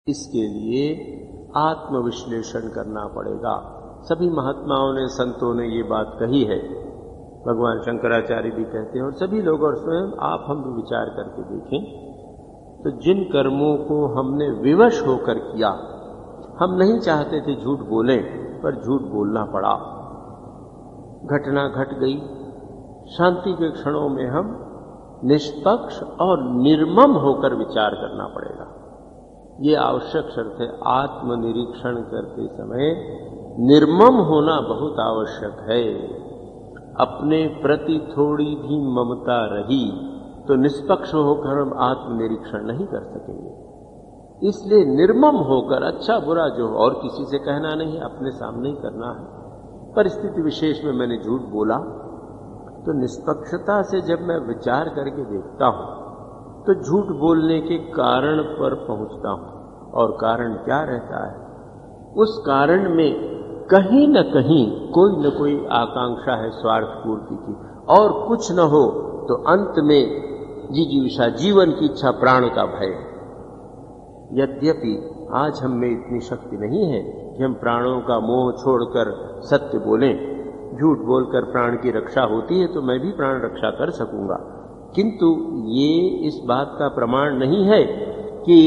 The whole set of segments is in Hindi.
इसके लिए आत्मविश्लेषण करना पड़ेगा। सभी महात्माओं ने, संतों ने ये बात कही है, भगवान शंकराचार्य भी कहते हैं और सभी लोग, और स्वयं आप हम भी विचार करके देखें तो जिन कर्मों को हमने विवश होकर किया, हम नहीं चाहते थे झूठ बोलें पर झूठ बोलना पड़ा, घटना घट गई, शांति के क्षणों में हम निष्पक्ष और निर्मम होकर विचार करना पड़ेगा। ये आवश्यक शर्त है। आत्मनिरीक्षण करते समय निर्मम होना बहुत आवश्यक है। अपने प्रति थोड़ी भी ममता रही तो निष्पक्ष होकर हम आत्मनिरीक्षण नहीं कर सकेंगे। इसलिए निर्मम होकर, अच्छा बुरा जो और किसी से कहना नहीं, अपने सामने ही करना है। परिस्थिति विशेष में मैंने झूठ बोला तो निष्पक्षता से जब मैं विचार करके देखता हूं तो झूठ बोलने के कारण पर पहुंचता हूं। और कारण क्या रहता है? उस कारण में कहीं न कहीं कोई न कोई आकांक्षा है स्वार्थ पूर्ति की, और कुछ न हो तो अंत में जिजीविषा, जीवन की इच्छा, प्राण का भय। यद्यपि आज हम में इतनी शक्ति नहीं है कि हम प्राणों का मोह छोड़कर सत्य बोलें। झूठ बोलकर प्राण की रक्षा होती है तो मैं भी प्राण रक्षा कर सकूंगा, किंतु ये इस बात का प्रमाण नहीं है कि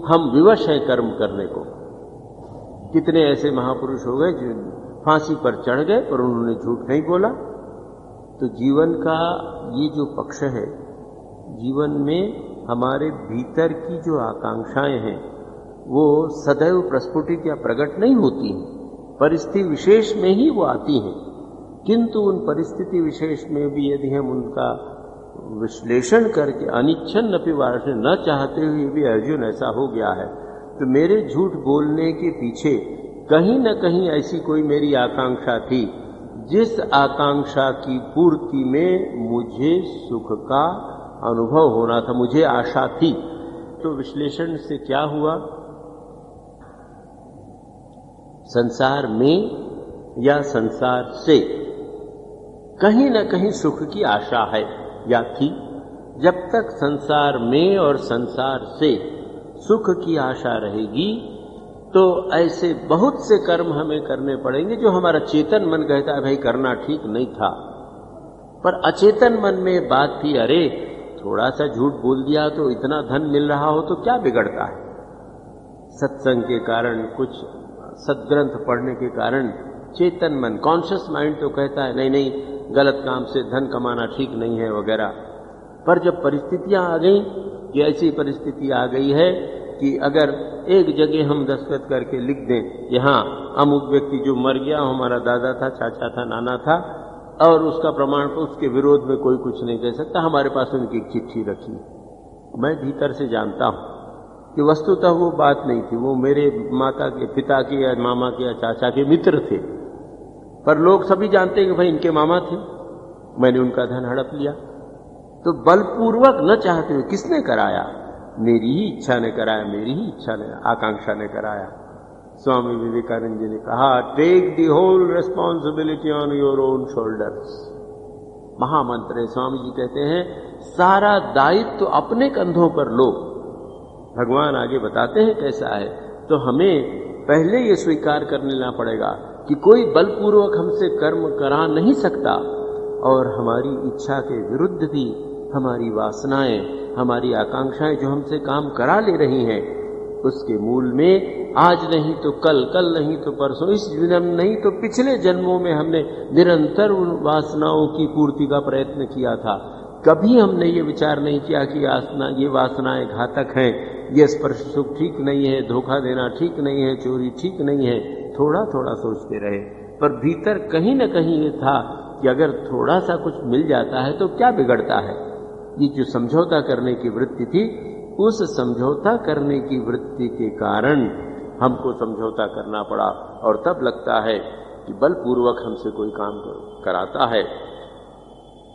हम विवश हैं कर्म करने को। कितने ऐसे महापुरुष हो गए जो फांसी पर चढ़ गए पर उन्होंने झूठ नहीं बोला। तो जीवन का ये जो पक्ष है, जीवन में हमारे भीतर की जो आकांक्षाएं हैं वो सदैव प्रस्फुटित या प्रकट नहीं होती हैं, परिस्थिति विशेष में ही वो आती हैं। किंतु उन परिस्थिति विशेष में भी यदि हम उनका विश्लेषण करके अनिच्छन अपि वार्ष्य, न चाहते हुए भी अर्जुन ऐसा हो गया है, तो मेरे झूठ बोलने के पीछे कहीं न कहीं ऐसी कोई मेरी आकांक्षा थी जिस आकांक्षा की पूर्ति में मुझे सुख का अनुभव होना था, मुझे आशा थी। तो विश्लेषण से क्या हुआ? संसार में या संसार से कहीं न कहीं सुख की आशा है या थी। जब तक संसार में और संसार से सुख की आशा रहेगी तो ऐसे बहुत से कर्म हमें करने पड़ेंगे जो हमारा चेतन मन कहता है भाई करना ठीक नहीं था, पर अचेतन मन में बात थी, अरे थोड़ा सा झूठ बोल दिया तो इतना धन मिल रहा हो तो क्या बिगड़ता है। सत्संग के कारण, कुछ सद्ग्रंथ पढ़ने के कारण चेतन मन, कॉन्शियस माइंड तो कहता है नहीं नहीं गलत काम से धन कमाना ठीक नहीं है वगैरह। पर जब परिस्थितियां आ गई कि ऐसी परिस्थिति आ गई है कि अगर एक जगह हम दस्तखत करके लिख दें यहाँ अमुक व्यक्ति जो मर गया, हमारा दादा था, चाचा था, नाना था, और उसका प्रमाण पर उसके विरोध में कोई कुछ नहीं कह सकता, हमारे पास उनकी एक चिट्ठी रखी। मैं भीतर से जानता हूं कि वस्तुतः वो बात नहीं थी, वो मेरे माता के, पिता के या मामा के या चाचा के मित्र थे, पर लोग सभी जानते हैं कि भाई इनके मामा थे, मैंने उनका धन हड़प लिया। तो बलपूर्वक न चाहते हुए किसने कराया? मेरी ही इच्छा ने कराया, मेरी ही इच्छा ने, आकांक्षा ने कराया। स्वामी विवेकानंद जी ने कहा, take the whole responsibility on your own shoulders. महामंत्र है। स्वामी जी कहते हैं सारा दायित्व तो अपने कंधों पर लो। भगवान आगे बताते हैं कैसा है। तो हमें पहले ये स्वीकार कर लेना पड़ेगा कि कोई बलपूर्वक हमसे कर्म करा नहीं सकता, और हमारी इच्छा के विरुद्ध भी हमारी वासनाएं, हमारी आकांक्षाएं जो हमसे काम करा ले रही हैं, उसके मूल में आज नहीं तो कल, कल नहीं तो परसों, इस जन्म नहीं तो पिछले जन्मों में हमने निरंतर उन वासनाओं की पूर्ति का प्रयत्न किया था। कभी हमने ये विचार नहीं किया कि ये वासनाएं घातक हैं, ये स्पर्श सुख ठीक नहीं है, धोखा देना ठीक नहीं है, चोरी ठीक नहीं है। थोड़ा थोड़ा सोचते रहे, पर भीतर कहीं न कहीं ये था कि अगर थोड़ा सा कुछ मिल जाता है तो क्या बिगड़ता है। ये जो समझौता करने की वृत्ति थी, उस समझौता करने की वृत्ति के कारण हमको समझौता करना पड़ा, और तब लगता है कि बलपूर्वक हमसे कोई काम कराता है।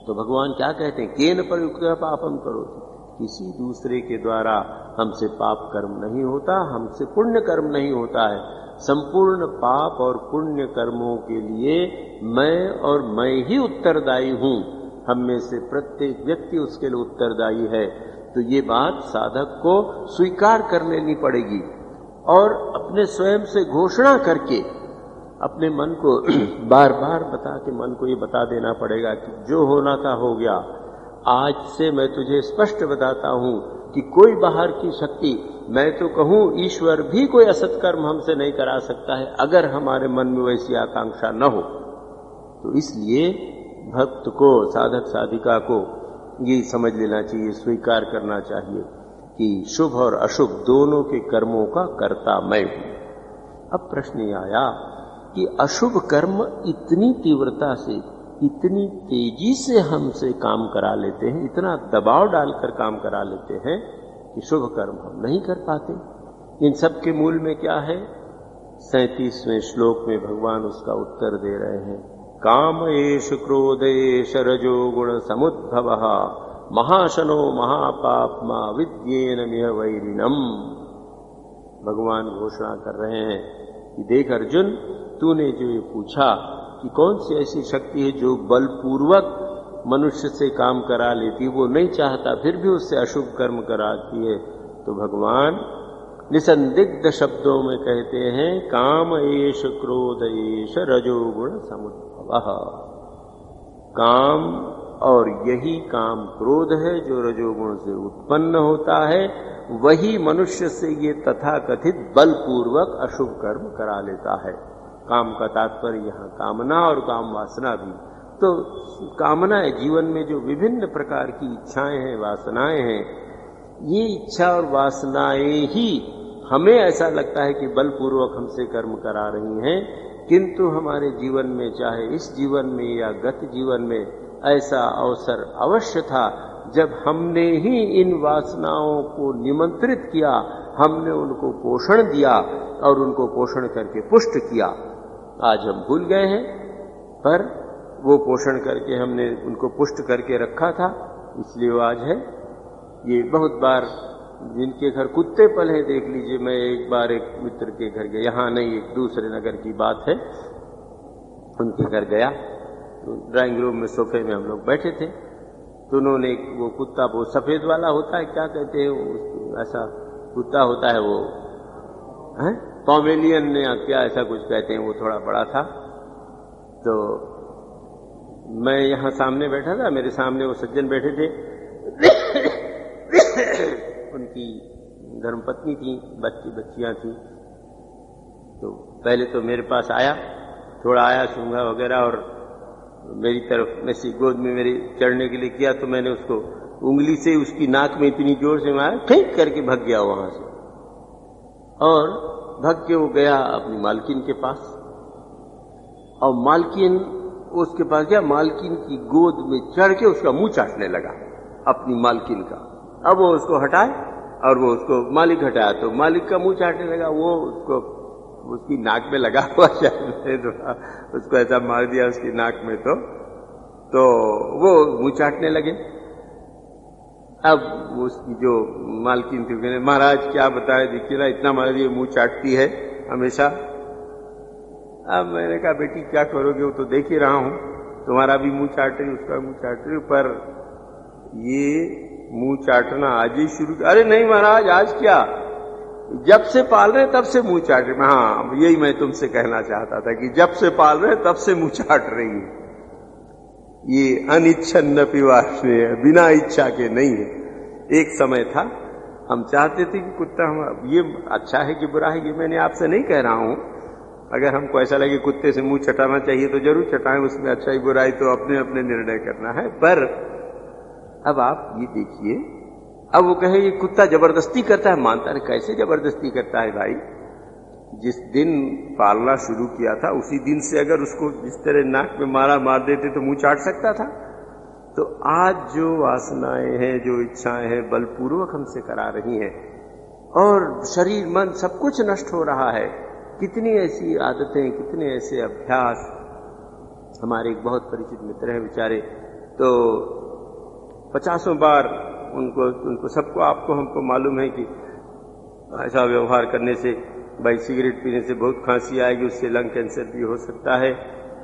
तो भगवान क्या कहते हैं? केन प्रयुक्त पापम करो, किसी दूसरे के द्वारा हमसे पाप कर्म नहीं होता, हमसे पुण्य कर्म नहीं होता है। संपूर्ण पाप और पुण्य कर्मों के लिए मैं और मैं ही उत्तरदायी हूं। हम में से प्रत्येक व्यक्ति उसके लिए उत्तरदायी है। तो ये बात साधक को स्वीकार कर लेनी पड़ेगी। और अपने स्वयं से घोषणा करके अपने मन को बार बार बता के मन को ये बता देना पड़ेगा कि जो होना था हो गया। आज से मैं तुझे स्पष्ट बताता हूं कि कोई बाहर की शक्ति, मैं तो कहूं ईश्वर भी कोई असत कर्म हमसे नहीं करा सकता है अगर हमारे मन में वैसी आकांक्षा न हो। तो इसलिए भक्त को, साधक साधिका को ये समझ लेना चाहिए, स्वीकार करना चाहिए कि शुभ और अशुभ दोनों के कर्मों का कर्ता मैं हूं। अब प्रश्न ये आया कि अशुभ कर्म इतनी तीव्रता से, इतनी तेजी से हमसे काम करा लेते हैं, इतना दबाव डालकर काम करा लेते हैं कि शुभ कर्म हम नहीं कर पाते। इन सब के मूल में क्या है? 37वें श्लोक में भगवान उसका उत्तर दे रहे हैं। काम एष क्रोधेश रजो गुण समुद्भवः महाशनो महापाप्मा विद्येन मिह वैरिणम। भगवान घोषणा कर रहे हैं कि देख अर्जुन, तूने जो ये पूछा कि कौन सी ऐसी शक्ति है जो बलपूर्वक मनुष्य से काम करा लेती, वो नहीं चाहता फिर भी उससे अशुभ कर्म कराती है, तो भगवान निसंदिग्ध शब्दों में कहते हैं काम एष क्रोध एष रजोगुण समुद्भवः। काम और यही काम क्रोध है जो रजोगुण से उत्पन्न होता है, वही मनुष्य से ये तथाकथित बलपूर्वक अशुभ कर्म करा लेता है। काम का तात्पर्य यहाँ कामना और काम वासना भी। तो कामनाएं, जीवन में जो विभिन्न प्रकार की इच्छाएं हैं, वासनाएं हैं, ये इच्छा और वासनाएं ही हमें ऐसा लगता है कि बलपूर्वक हमसे कर्म करा रही हैं, किंतु हमारे जीवन में, चाहे इस जीवन में या गत जीवन में, ऐसा अवसर अवश्य था जब हमने ही इन वासनाओं को निमंत्रित किया, हमने उनको पोषण दिया और उनको पोषण करके पुष्ट किया। आज हम भूल गए हैं, पर वो पोषण करके हमने उनको पुष्ट करके रखा था, इसलिए वो आज है। ये बहुत बार जिनके घर कुत्ते पले, देख लीजिए, मैं एक बार एक मित्र के घर गया, यहाँ नहीं एक दूसरे नगर की बात है, उनके घर गया तो ड्राइंग रूम में सोफे में हम लोग बैठे थे, तो उन्होंने वो कुत्ता, वो सफेद वाला होता है, क्या कहते हैं वो, ऐसा कुत्ता होता है वो, है पॉमेलियन या क्या ऐसा कुछ कहते हैं, वो थोड़ा बड़ा था। तो मैं यहाँ सामने बैठा था, मेरे सामने वो सज्जन बैठे थे, उनकी धर्मपत्नी थी, बच्चियां थी। तो पहले तो मेरे पास आया, थोड़ा आया, सूंघा वगैरह, और मेरी तरफ ऐसी गोद में मेरे चढ़ने के लिए किया, तो मैंने उसको उंगली से उसकी नाक में इतनी जोर से मारा, फेंक करके भग गया वहां से, और भग के वो गया अपनी मालकिन के पास, और मालकिन उसके पास गया, मालकिन की गोद में चढ़ के उसका मुंह चाटने लगा अपनी मालकिन का। अब वो उसको हटाए और वो उसको मालिक हटाया, तो मालिक का मुंह चाटने लगा, वो उसको उसकी नाक में लगा हुआ शायद उसको ऐसा मार दिया उसकी नाक में, तो वो मुंह चाटने लगे। अब उसकी जो मालकिन थी, कहने महाराज क्या बताए, देखिए ना इतना मार दिया, मुंह चाटती है हमेशा। अब मैंने कहा बेटी क्या करोगे, वो तो देख ही रहा हूं, तुम्हारा भी मुंह चाट रही, उसका मुंह चाट रही, पर ये मुंह चाटना आज ही शुरू। अरे नहीं महाराज, आज क्या, जब से पाल रहे तब से मुंह चाट रही। हाँ, यही मैं तुमसे कहना चाहता था कि जब से पाल रहे तब से मुंह चाट रही है। ये अनिच्छन्न पिवाश्रेय, बिना इच्छा के नहीं है। एक समय था हम चाहते थे कि कुत्ता, हम ये अच्छा है कि बुरा है ये मैंने आपसे नहीं कह रहा हूं, अगर हमको ऐसा लगे कुत्ते से मुंह चटाना चाहिए तो जरूर चटाएं, उसमें अच्छाई बुराई तो अपने अपने निर्णय करना है। पर अब आप ये देखिए, अब वो कहे ये कुत्ता जबरदस्ती करता है, मानता है, कैसे जबरदस्ती करता है भाई, जिस दिन पालना शुरू किया था उसी दिन से अगर उसको जिस तरह नाक में मार देते तो मुंह चाट सकता था। तो आज जो वासनाएं हैं, जो इच्छाएं हैं, बलपूर्वक हमसे करा रही हैं, और शरीर मन सब कुछ नष्ट हो रहा है। कितनी ऐसी आदतें, कितने ऐसे अभ्यास। हमारे एक बहुत परिचित मित्र हैं बेचारे, तो 50 बार उनको सबको, आपको हमको मालूम है कि ऐसा व्यवहार करने से, भाई सिगरेट पीने से बहुत खांसी आएगी, उससे लंग कैंसर भी हो सकता है,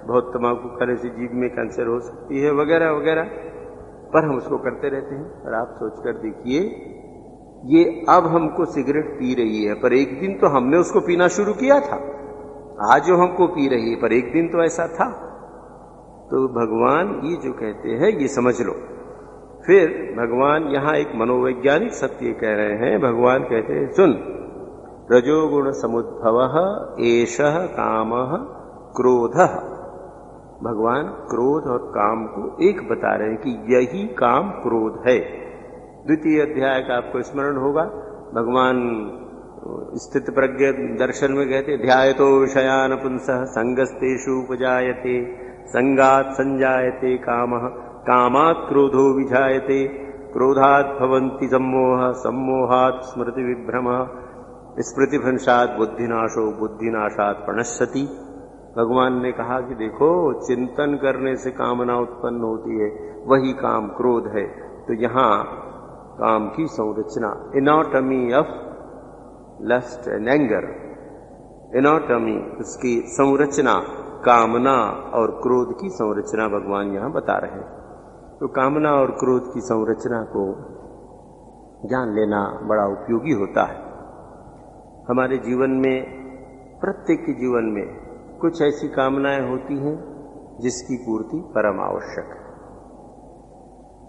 बहुत तंबाकू खाने से जीभ में कैंसर हो सकती है, वगैरह वगैरह, पर हम उसको करते रहते हैं। और आप सोचकर देखिए, ये अब हमको सिगरेट पी रही है, पर एक दिन तो हमने उसको पीना शुरू किया था। आज जो हमको पी रही है, पर एक दिन तो ऐसा था। तो भगवान ये जो कहते हैं ये समझ लो। फिर भगवान यहां एक मनोवैज्ञानिक सत्य कह रहे हैं। भगवान कहते हैं सुन, रजोगुण समुद्भवः एषः कामः क्रोधः। भगवान क्रोध और काम को एक बता रहे हैं कि यही काम क्रोध है। द्वितीय अध्याय का आपको स्मरण होगा, भगवान स्थित प्रज्ञ दर्शन में कहते ध्यायतो विषयान पुंसः संगस्तेषु उपजायते संगात् संजायते कामः कामात् क्रोधो विजायते क्रोधात् भवन्ति सम्मोहः सम्मोहात् स्मृति विभ्रमः स्मृतिभ्रंशात् बुद्धिनाशो बुद्धिनाशात् प्रणश्यति। भगवान ने कहा कि देखो, चिंतन करने से कामना उत्पन्न होती है, वही काम क्रोध है। तो यहां काम की संरचना, anatomy of lust and anger, anatomy उसकी संरचना, कामना और क्रोध की संरचना भगवान यहां बता रहे हैं। तो कामना और क्रोध की संरचना को जान लेना बड़ा उपयोगी होता है। हमारे जीवन में, प्रत्येक के जीवन में कुछ ऐसी कामनाएं होती हैं जिसकी पूर्ति परम आवश्यक है।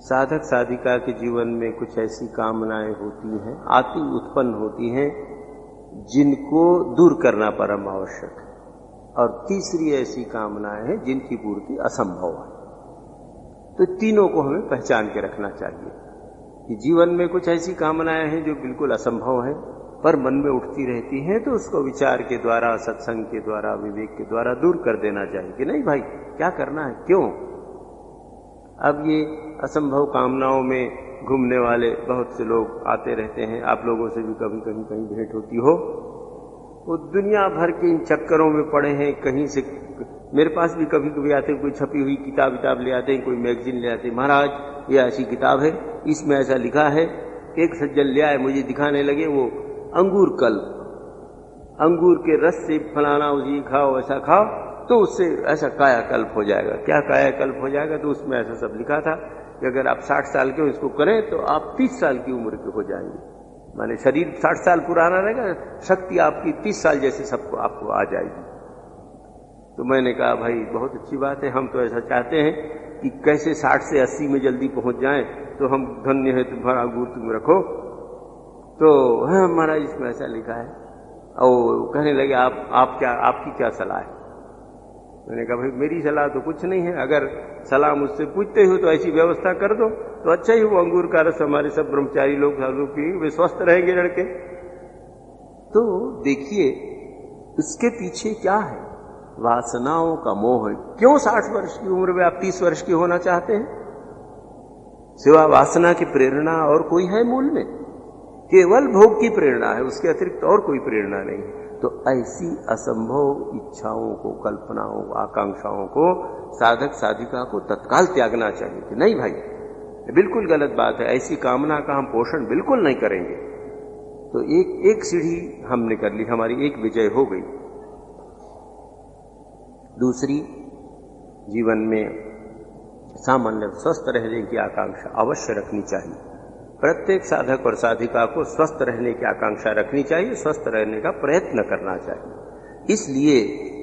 साधक साधिका के जीवन में कुछ ऐसी कामनाएं होती हैं, आती उत्पन्न होती हैं, जिनको दूर करना परम आवश्यक है। और तीसरी ऐसी कामनाएं हैं जिनकी पूर्ति असंभव है। तो तीनों को हमें पहचान के रखना चाहिए कि जीवन में कुछ ऐसी कामनाएं हैं जो बिल्कुल असंभव हैं, पर मन में उठती रहती हैं, तो उसको विचार के द्वारा, सत्संग के द्वारा, विवेक के द्वारा दूर कर देना चाहिए कि नहीं भाई, क्या करना है, क्यों। अब ये असंभव कामनाओं में घूमने वाले बहुत से लोग आते रहते हैं, आप लोगों से भी कभी कहीं भेंट होती हो। वो दुनिया भर के इन चक्करों में पड़े हैं। कहीं से मेरे पास भी कभी कभी आते हैं, कोई छपी हुई किताब ले आते हैं, कोई मैगजीन ले आते हैं, महाराज ये ऐसी किताब है, इसमें ऐसा लिखा है। एक सज्जन ले आए, मुझे दिखाने लगे, वो अंगूर कल्प, अंगूर के रस से फलाना उसी खाओ, ऐसा खाओ तो उससे ऐसा कायाकल्प हो जाएगा। क्या कायाकल्प हो जाएगा? तो उसमें ऐसा सब लिखा था कि अगर आप 60 साल के हो, इसको करें तो आप 30 साल की उम्र के हो जाएंगे। माने शरीर 60 साल पुराना रहेगा, शक्ति आपकी 30 साल जैसे सबको आपको आ जाएगी। तो मैंने कहा भाई बहुत अच्छी बात है, हम तो ऐसा चाहते हैं कि कैसे 60 से 80 में जल्दी पहुंच जाएं, तो हम धन्य है, तुम्हारा अंगूर तुम रखो। तो हाँ महाराज इसमें ऐसा लिखा है। और कहने लगे आपकी क्या सलाह है? मैंने कहा भाई मेरी सलाह तो कुछ नहीं है, अगर सलाह मुझसे पूछते हो तो ऐसी व्यवस्था कर दो तो अच्छा ही। वो अंगूर का रस हमारे सब ब्रह्मचारी लोग साधु पिएंगे, वे स्वस्थ रहेंगे लड़के। तो देखिए इसके पीछे क्या है, वासनाओं का मोह। क्यों 60 वर्ष की उम्र में आप 30 वर्ष की होना चाहते हैं? सिवा वासना की प्रेरणा और कोई है मूल में? केवल भोग की प्रेरणा है, उसके अतिरिक्त और कोई प्रेरणा नहीं। तो ऐसी असंभव इच्छाओं को, कल्पनाओं, आकांक्षाओं को साधक साधिका को तत्काल त्यागना चाहिए कि नहीं भाई, बिल्कुल गलत बात है, ऐसी कामना का हम पोषण बिल्कुल नहीं करेंगे। तो एक सीढ़ी हमने कर ली, हमारी एक विजय हो गई। दूसरी, जीवन में सामान्य स्वस्थ रहने की आकांक्षा अवश्य रखनी चाहिए। प्रत्येक साधक और साधिका को स्वस्थ रहने की आकांक्षा रखनी चाहिए, स्वस्थ रहने का प्रयत्न करना चाहिए। इसलिए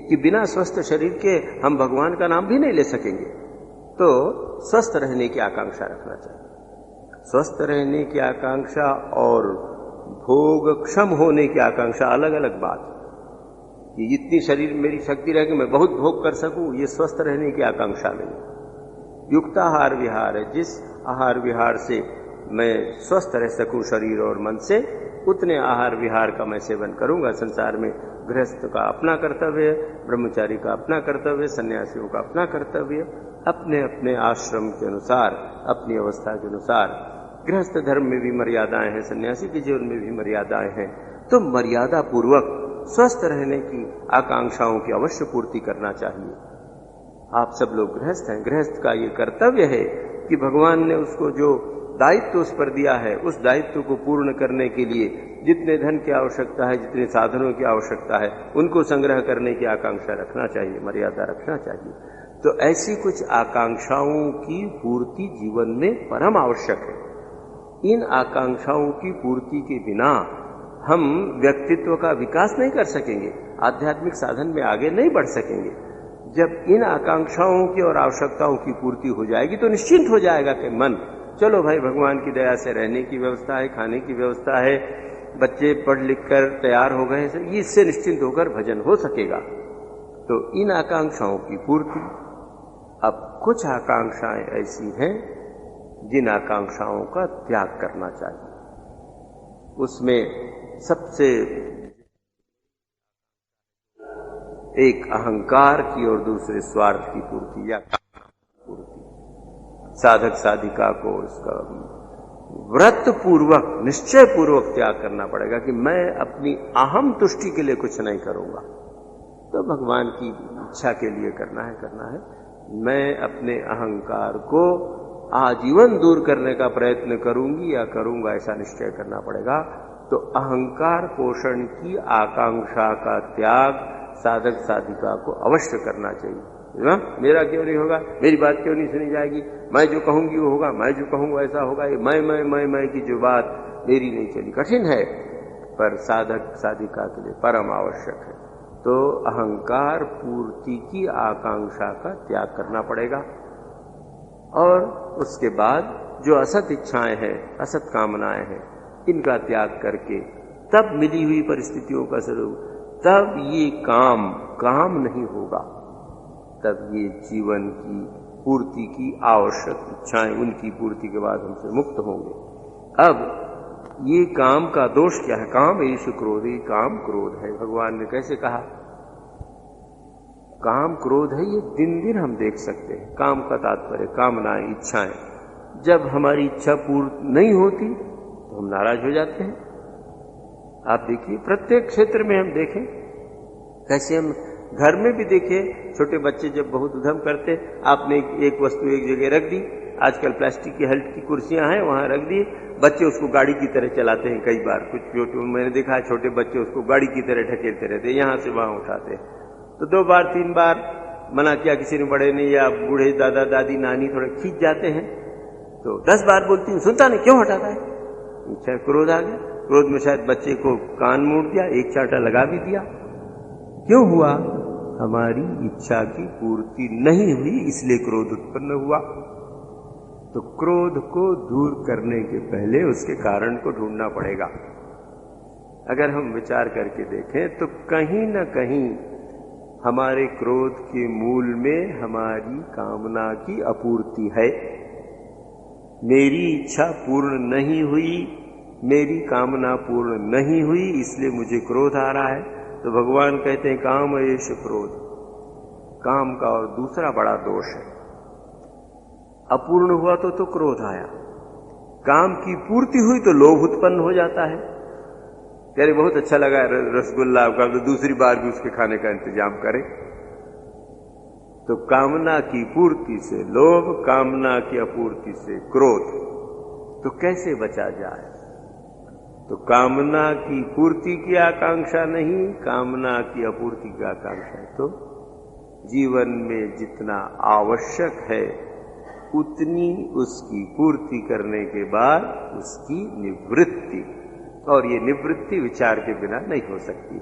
कि बिना स्वस्थ शरीर के हम भगवान का नाम भी नहीं ले सकेंगे। तो स्वस्थ रहने की आकांक्षा रखना चाहिए। स्वस्थ रहने की आकांक्षा और भोगक्षम होने की आकांक्षा अलग अलग बात है। कि जितनी शरीर मेरी शक्ति रहे कि मैं बहुत भोग कर सकूं, ये स्वस्थ रहने की आकांक्षा नहीं। युक्त आहार विहार है, जिस आहार विहार से मैं स्वस्थ रह सकूं शरीर और मन से, उतने आहार विहार का मैं सेवन करूंगा। संसार में गृहस्थ का अपना कर्तव्य है, ब्रह्मचारी का अपना कर्तव्य, सन्यासियों का अपना कर्तव्य, अपने अपने आश्रम के अनुसार, अपनी अवस्था के अनुसार। गृहस्थ धर्म में भी मर्यादाएं हैं, सन्यासी के जीवन में भी मर्यादाएं हैं। तो मर्यादा पूर्वक स्वस्थ रहने की आकांक्षाओं की अवश्य पूर्ति करना चाहिए। आप सब लोग गृहस्थ हैं, गृहस्थ का ये कर्तव्य है कि भगवान ने उसको जो दायित्व उस पर दिया है, उस दायित्व को पूर्ण करने के लिए जितने धन की आवश्यकता है, जितने साधनों की आवश्यकता है, उनको संग्रह करने की आकांक्षा रखना चाहिए, मर्यादा रखना चाहिए। तो ऐसी कुछ आकांक्षाओं की पूर्ति जीवन में परम आवश्यक है। इन आकांक्षाओं की पूर्ति के बिना हम व्यक्तित्व का विकास नहीं कर सकेंगे, आध्यात्मिक साधन में आगे नहीं बढ़ सकेंगे। जब इन आकांक्षाओं की और आवश्यकताओं की पूर्ति हो जाएगी तो निश्चिंत हो जाएगा कि मन, चलो भाई भगवान की दया से रहने की व्यवस्था है, खाने की व्यवस्था है, बच्चे पढ़ लिख कर तैयार हो गए, इससे निश्चिंत होकर भजन हो सकेगा। तो इन आकांक्षाओं की पूर्ति। अब कुछ आकांक्षाएं ऐसी हैं जिन आकांक्षाओं का त्याग करना चाहिए। उसमें सबसे एक अहंकार की और दूसरे स्वार्थ की पूर्ति या पूर्ति। साधक साधिका को इसका व्रत पूर्वक, निश्चय पूर्वक त्याग करना पड़ेगा कि मैं अपनी अहम तुष्टि के लिए कुछ नहीं करूंगा, तो भगवान की इच्छा के लिए करना है। मैं अपने अहंकार को आजीवन दूर करने का प्रयत्न करूंगी या करूंगा, ऐसा निश्चय करना पड़ेगा। तो अहंकार पोषण की आकांक्षा का त्याग साधक साधिका को अवश्य करना चाहिए। ना? मेरा क्यों नहीं होगा, मेरी बात क्यों नहीं सुनी जाएगी, मैं जो कहूंगी वो होगा, मैं जो कहूंगा ऐसा होगा, ये मैं की जो बात मेरी नहीं चली, कठिन है, पर साधक साधिका के लिए परम आवश्यक है। तो अहंकार पूर्ति की आकांक्षा का त्याग करना पड़ेगा। और उसके बाद जो असत इच्छाएं हैं, असत कामनाएं हैं, इनका त्याग करके तब मिली हुई परिस्थितियों का स्वरूप, तब ये काम नहीं होगा, तब ये जीवन की पूर्ति की आवश्यक इच्छाएं, उनकी पूर्ति के बाद हमसे मुक्त होंगे। अब ये काम का दोष क्या है? काम एष क्रोधे, काम क्रोध है। भगवान ने कैसे कहा? काम क्रोध है, ये दिन दिन हम देख सकते हैं। काम का तात्पर्य कामनाएं, इच्छाएं। जब हमारी इच्छा पूर्ण नहीं होती तो हम नाराज हो जाते हैं। आप देखिए, प्रत्येक क्षेत्र में हम देखें, कैसे हम घर में भी देखिए, छोटे बच्चे जब बहुत उधम करते, आपने एक वस्तु एक जगह रख दी, आजकल प्लास्टिक की हल्की कुर्सियां हैं, वहां रख दी, बच्चे उसको गाड़ी की तरह चलाते हैं। कई बार कुछ मैंने देखा है, छोटे बच्चे उसको गाड़ी की तरह ढकेलते रहते हैं, यहां से वहां उठाते हैं। तो 2 बार 3 बार मना किया किसी ने, बड़े ने या बूढ़े दादा दादी नानी थोड़े खींच जाते हैं, तो 10 बार बोलती हूँ, सुनता नहीं, क्यों हटाता है? अच्छा, क्रोध आ गया। क्रोध में शायद बच्चे को कान मोड़ दिया, एक चांटा लगा भी दिया। क्यों हुआ? हमारी इच्छा की पूर्ति नहीं हुई, इसलिए क्रोध उत्पन्न हुआ। तो क्रोध को दूर करने के पहले उसके कारण को ढूंढना पड़ेगा। अगर हम विचार करके देखें तो कहीं न कहीं हमारे क्रोध के मूल में हमारी कामना की अपूर्ति है। मेरी इच्छा पूर्ण नहीं हुई, मेरी कामना पूर्ण नहीं हुई, इसलिए मुझे क्रोध आ रहा है। तो भगवान कहते हैं काम एष क्रोध। काम का और दूसरा बड़ा दोष है, अपूर्ण हुआ तो क्रोध आया, काम की पूर्ति हुई तो लोभ उत्पन्न हो जाता है। यानी बहुत अच्छा लगा रसगुल्ला का, तो दूसरी बार भी उसके खाने का इंतजाम करें। तो कामना की पूर्ति से लोभ, कामना की अपूर्ति से क्रोध। तो कैसे बचा जाए? तो कामना की पूर्ति की आकांक्षा नहीं, कामना की अपूर्ति की आकांक्षा है। तो जीवन में जितना आवश्यक है उतनी उसकी पूर्ति करने के बाद उसकी निवृत्ति, और ये निवृत्ति विचार के बिना नहीं हो सकती।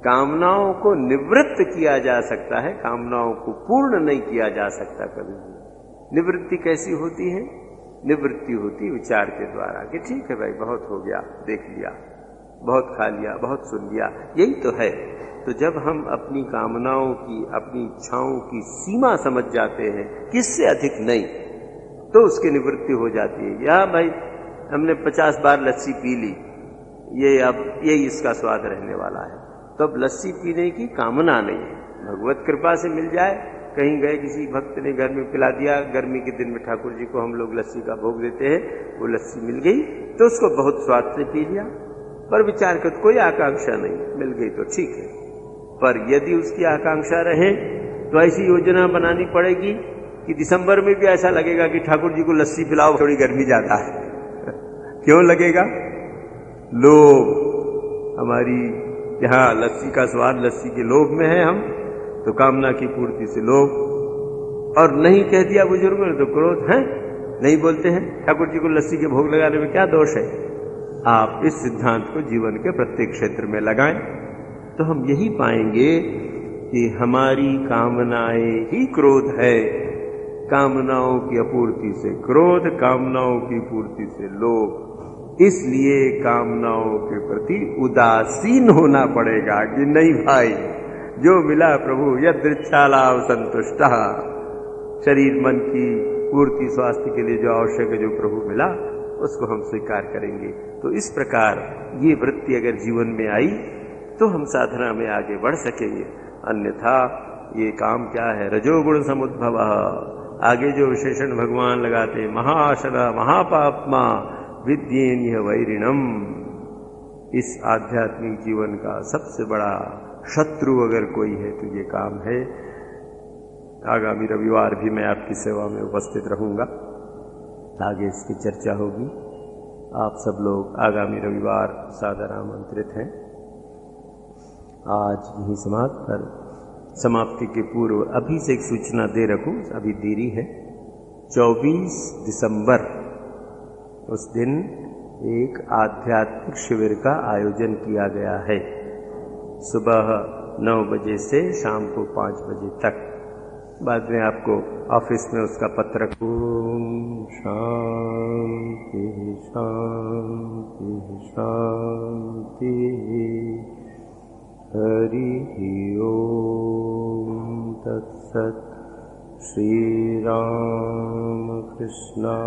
कामनाओं को निवृत्त किया जा सकता है, कामनाओं को पूर्ण नहीं किया जा सकता कभी भी। निवृत्ति कैसी होती है? निवृत्ति होती विचार के द्वारा कि ठीक है भाई, बहुत हो गया, देख लिया, बहुत खा लिया, बहुत सुन लिया, यही तो है। तो जब हम अपनी कामनाओं की, अपनी इच्छाओं की सीमा समझ जाते हैं, किससे अधिक नहीं, तो उसकी निवृत्ति हो जाती है। या भाई हमने 50 बार लस्सी पी ली, ये अब यही इसका स्वाद रहने वाला है, तो अब लस्सी पीने की कामना नहीं है। भगवत कृपा से मिल जाए, कहीं गए किसी भक्त ने घर में पिला दिया, गर्मी के दिन में ठाकुर जी को हम लोग लस्सी का भोग देते हैं, वो लस्सी मिल गई तो उसको बहुत स्वाद से पी लिया, पर विचार कर कोई आकांक्षा नहीं, मिल गई तो ठीक है। पर यदि उसकी आकांक्षा रहे तो ऐसी योजना बनानी पड़ेगी कि दिसंबर में भी ऐसा लगेगा कि ठाकुर जी को लस्सी पिलाओ, थोड़ी गर्मी ज्यादा है। क्यों लगेगा? लोभ, हमारी यहाँ लस्सी का स्वाद, लस्सी के लोभ में है हम, तो कामना की पूर्ति से लोभ। और नहीं कह दिया बुजुर्गों ने तो क्रोध है, नहीं बोलते हैं ठाकुर जी को लस्सी के भोग लगाने में क्या दोष है। आप इस सिद्धांत को जीवन के प्रत्येक क्षेत्र में लगाएं तो हम यही पाएंगे कि हमारी कामनाएं ही क्रोध है, कामनाओं की अपूर्ति से क्रोध, कामनाओं की पूर्ति से लोभ। इसलिए कामनाओं के प्रति उदासीन होना पड़ेगा कि नहीं भाई, जो मिला प्रभु यदृच्छालाभ संतुष्ट, शरीर मन की पूर्ति स्वास्थ्य के लिए जो आवश्यक है, जो प्रभु मिला उसको हम स्वीकार करेंगे। तो इस प्रकार ये वृत्ति अगर जीवन में आई तो हम साधना में आगे बढ़ सकेंगे। अन्यथा ये काम क्या है, रजोगुण समुद्भव। आगे जो विशेषण भगवान लगाते, महाशना महापाप्मा विद्येन्य वैरिणम। इस आध्यात्मिक जीवन का सबसे बड़ा शत्रु अगर कोई है तो ये काम है। आगामी रविवार भी मैं आपकी सेवा में उपस्थित रहूंगा, आगे इसकी चर्चा होगी। आप सब लोग आगामी रविवार सादर आमंत्रित हैं। आज यही समाप्ति के पूर्व अभी से एक सूचना दे रखूं, अभी देरी है। 24 दिसंबर उस दिन एक आध्यात्मिक शिविर का आयोजन किया गया है, सुबह 9 बजे से शाम को 5 बजे तक। बाद में आपको ऑफिस में उसका पत्रक। ओम शांति शांति शांति। हरि ओम तत्सत्। श्री राम कृष्णार्पणमस्तु।